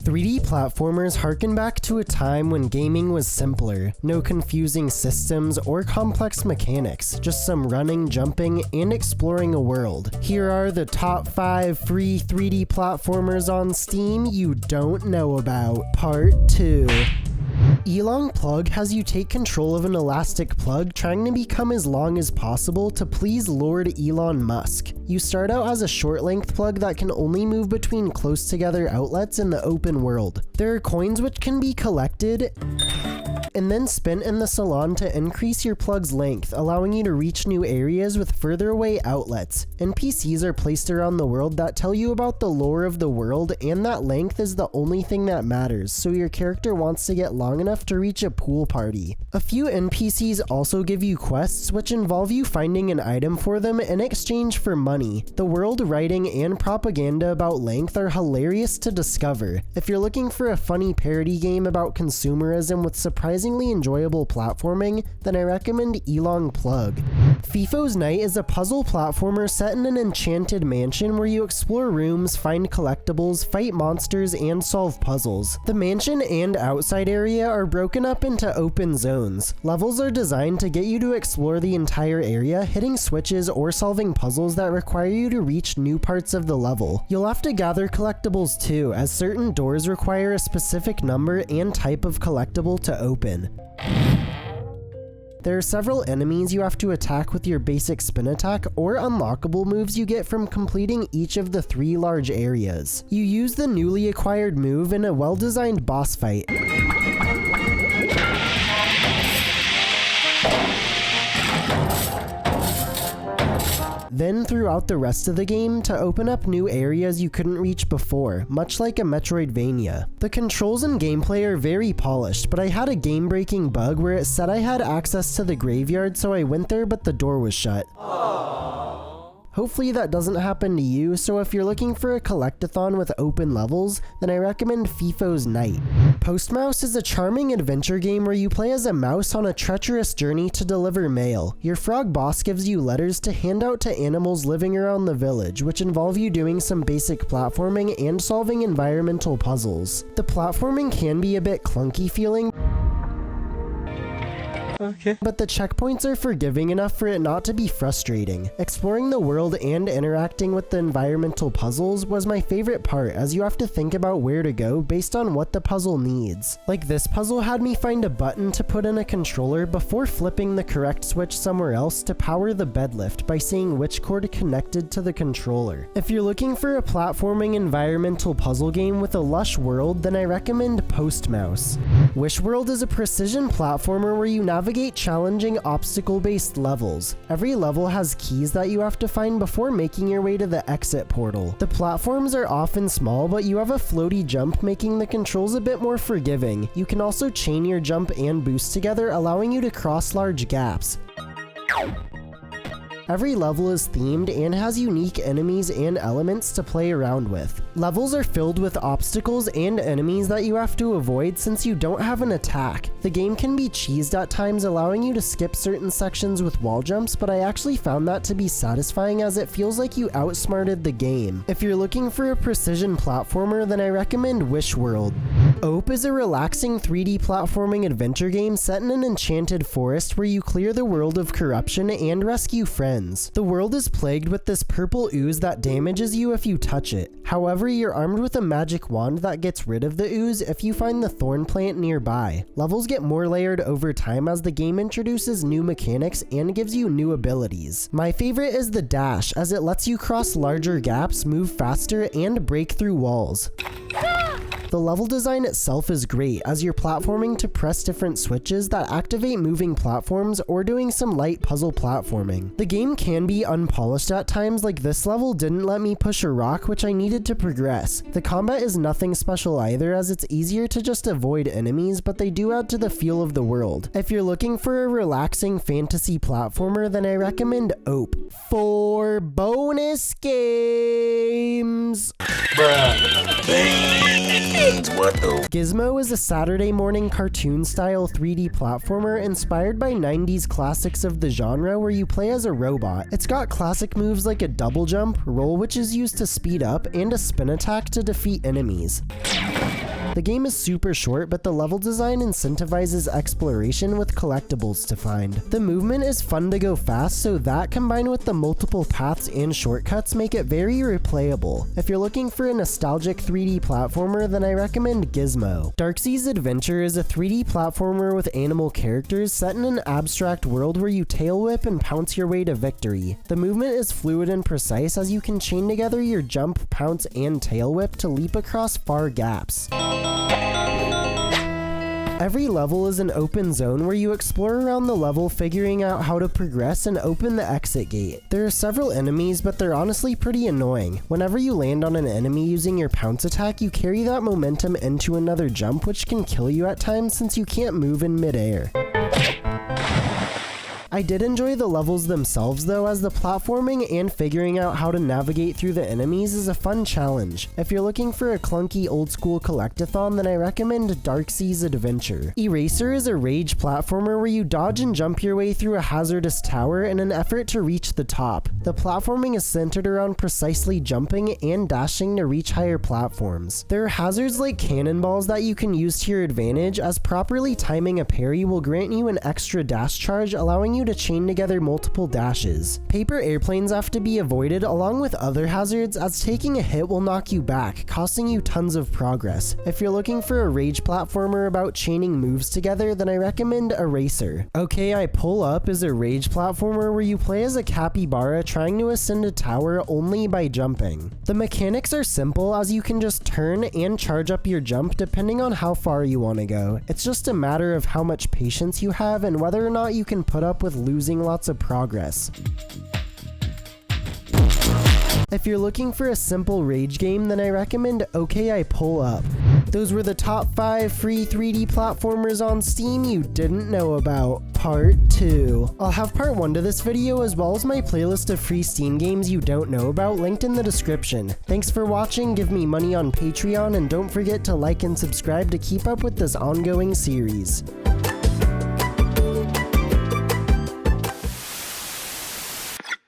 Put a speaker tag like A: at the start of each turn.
A: 3D platformers harken back to a time when gaming was simpler. No confusing systems or complex mechanics, just some running, jumping, and exploring a world. Here are the top 5 free 3D platformers on Steam you don't know about. Part 2. Elong plug has you take control of an elastic plug trying to become as long as possible to please Lord Elon Musk. You start out as a short length plug that can only move between close together outlets in the open world. There are coins which can be collected and then spent in the salon to increase your plug's length, allowing you to reach new areas with further away outlets. NPCs are placed around the world that tell you about the lore of the world, and that length is the only thing that matters, so your character wants to get long enough to reach a pool party. A few NPCs also give you quests which involve you finding an item for them in exchange for money. The world writing and propaganda about length are hilarious to discover. If you're looking for a funny parody game about consumerism with surprisingly enjoyable platforming, then I recommend Elong Plug. Fifo's Night is a puzzle platformer set in an enchanted mansion where you explore rooms, find collectibles, fight monsters, and solve puzzles. The mansion and outside area are broken up into open zones. Levels are designed to get you to explore the entire area, hitting switches or solving puzzles that require you to reach new parts of the level. You'll have to gather collectibles too, as certain doors require a specific number and type of collectible to open. There are several enemies you have to attack with your basic spin attack or unlockable moves you get from completing each of the 3 large areas. You use the newly acquired move in a well-designed boss fight. Then throughout the rest of the game to open up new areas you couldn't reach before, much like a Metroidvania. The controls and gameplay are very polished, but I had a game-breaking bug where it said I had access to the graveyard, so I went there but the door was shut. Hopefully that doesn't happen to you, so if you're looking for a collectathon with open levels, then I recommend Fifo's Night. Postmouse is a charming adventure game where you play as a mouse on a treacherous journey to deliver mail. Your frog boss gives you letters to hand out to animals living around the village, which involve you doing some basic platforming and solving environmental puzzles. The platforming can be a bit clunky feeling, but the checkpoints are forgiving enough for it not to be frustrating. Exploring the world and interacting with the environmental puzzles was my favorite part, as you have to think about where to go based on what the puzzle needs. Like this puzzle had me find a button to put in a controller before flipping the correct switch somewhere else to power the bed lift by seeing which cord connected to the controller. If you're looking for a platforming environmental puzzle game with a lush world, then I recommend Postmouse. Wish World is a precision platformer where you navigate challenging obstacle-based levels. Every level has keys that you have to find before making your way to the exit portal. The platforms are often small, but you have a floaty jump, making the controls a bit more forgiving. You can also chain your jump and boost together, allowing you to cross large gaps. Every level is themed and has unique enemies and elements to play around with. Levels are filled with obstacles and enemies that you have to avoid since you don't have an attack. The game can be cheesed at times, allowing you to skip certain sections with wall jumps, but I actually found that to be satisfying as it feels like you outsmarted the game. If you're looking for a precision platformer, then I recommend Wish World. Ope is a relaxing 3D platforming adventure game set in an enchanted forest where you clear the world of corruption and rescue friends. The world is plagued with this purple ooze that damages you if you touch it. However, you're armed with a magic wand that gets rid of the ooze if you find the thorn plant nearby. Levels get more layered over time as the game introduces new mechanics and gives you new abilities. My favorite is the dash, as it lets you cross larger gaps, move faster, and break through walls. The level design itself is great, as you're platforming to press different switches that activate moving platforms or doing some light puzzle platforming. The game can be unpolished at times, like this level didn't let me push a rock which I needed to progress. The combat is nothing special either, as it's easier to just avoid enemies, but they do add to the feel of the world. If you're looking for a relaxing fantasy platformer, then I recommend Ope. For bonus games, Gizmo is a Saturday morning cartoon-style 3D platformer inspired by 90s classics of the genre where you play as a robot. It's got classic moves like a double jump, roll which is used to speed up, and a spin attack to defeat enemies. The game is super short, but the level design incentivizes exploration with collectibles to find. The movement is fun to go fast, so that combined with the multiple paths and shortcuts make it very replayable. If you're looking for a nostalgic 3D platformer, then I recommend Gizmo. Darkseid's Adventure is a 3D platformer with animal characters set in an abstract world where you tail whip and pounce your way to victory. The movement is fluid and precise as you can chain together your jump, pounce, and tail whip to leap across far gaps. Every level is an open zone where you explore around the level figuring out how to progress and open the exit gate. There are several enemies, but they're honestly pretty annoying. Whenever you land on an enemy using your pounce attack, you carry that momentum into another jump, which can kill you at times since you can't move in midair. I did enjoy the levels themselves though, as the platforming and figuring out how to navigate through the enemies is a fun challenge. If you're looking for a clunky old school collectathon, then I recommend Darkseid's Adventure. Eraser is a rage platformer where you dodge and jump your way through a hazardous tower in an effort to reach the top. The platforming is centered around precisely jumping and dashing to reach higher platforms. There are hazards like cannonballs that you can use to your advantage, as properly timing a parry will grant you an extra dash charge, allowing you to chain together multiple dashes. Paper airplanes have to be avoided along with other hazards, as taking a hit will knock you back, costing you tons of progress. If you're looking for a rage platformer about chaining moves together, then I recommend Eraser. Okay, I Pull Up is a rage platformer where you play as a capybara trying to ascend a tower only by jumping. The mechanics are simple, as you can just turn and charge up your jump depending on how far you want to go. It's just a matter of how much patience you have and whether or not you can put up with losing lots of progress. If you're looking for a simple rage game, then I recommend Okay, I Pull Up. Those were the top 5 free 3D platformers on Steam you didn't know about. Part 2. I'll have part 1 to this video as well as my playlist of free Steam games you don't know about linked in the description. Thanks for watching, give me money on Patreon, and don't forget to like and subscribe to keep up with this ongoing series.